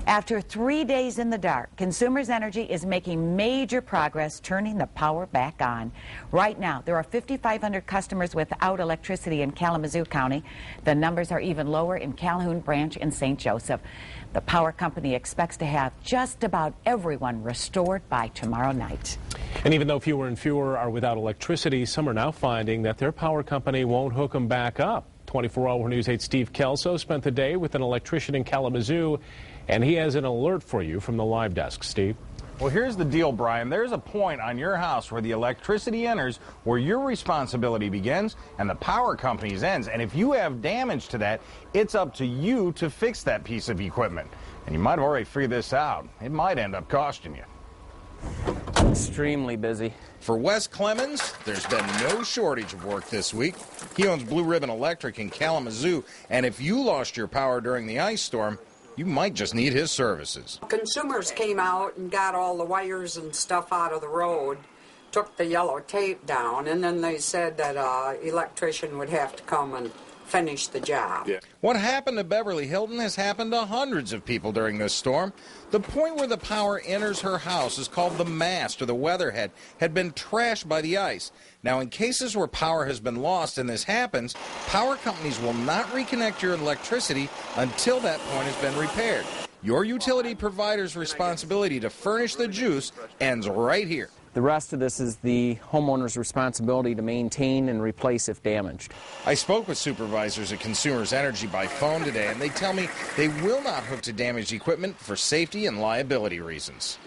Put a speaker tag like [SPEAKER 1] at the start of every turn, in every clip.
[SPEAKER 1] After 3 days in the dark, Consumers Energy is making major progress turning the power back on. Right now, there are 5,500 customers without electricity in Kalamazoo County. The numbers are even lower in Calhoun Branch and St. Joseph. The power company expects to have just about everyone restored by tomorrow night.
[SPEAKER 2] And even though fewer and fewer are without electricity, some are now finding that their power company won't hook them back up. 24-hour News 8's Steve Kelso spent the day with an electrician in Kalamazoo, and he has an alert for you from the live desk. Steve?
[SPEAKER 3] Well, here's the deal, Brian. There's a point on your house where the electricity enters, where your responsibility begins and the power company's ends. And if you have damage to that, it's up to you to fix that piece of equipment. And you might have already figured this out. It might end up costing you.
[SPEAKER 4] Extremely busy.
[SPEAKER 5] For Wes Clemens, there's been no shortage of work this week. He owns Blue Ribbon Electric in Kalamazoo, and if you lost your power during the ice storm, you might just need his services.
[SPEAKER 6] Consumers came out and got all the wires and stuff out of the road, took the yellow tape down, and then they said that an electrician would have to come and finish the job.
[SPEAKER 5] Yeah. What happened to Beverly Hilton has happened to hundreds of people during this storm. The point where the power enters her house is called the mast or the weatherhead, had been trashed by the ice. Now, in cases where power has been lost and this happens, power companies will not reconnect your electricity until that point has been repaired. Your utility provider's responsibility to furnish the juice ends right here.
[SPEAKER 4] The rest of this is the homeowner's responsibility to maintain and replace if damaged.
[SPEAKER 5] I spoke with supervisors at Consumers Energy by phone today, and they tell me they will not hook to damaged equipment for safety and liability reasons.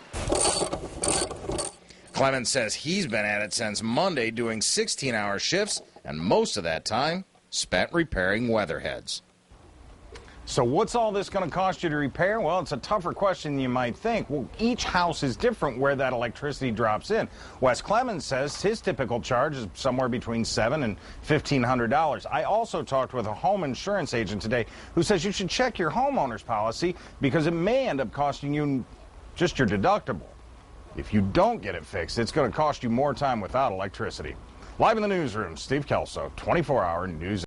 [SPEAKER 5] Clemens says he's been at it since Monday doing 16-hour shifts, and most of that time spent repairing weatherheads.
[SPEAKER 3] So what's all this going to cost you to repair? Well, it's a tougher question than you might think. Well, each house is different where that electricity drops in. Wes Clemens says his typical charge is somewhere between $700 and $1,500. I also talked with a home insurance agent today who says you should check your homeowner's policy because it may end up costing you just your deductible. If you don't get it fixed, it's going to cost you more time without electricity. Live in the newsroom, Steve Kelso, 24-hour News.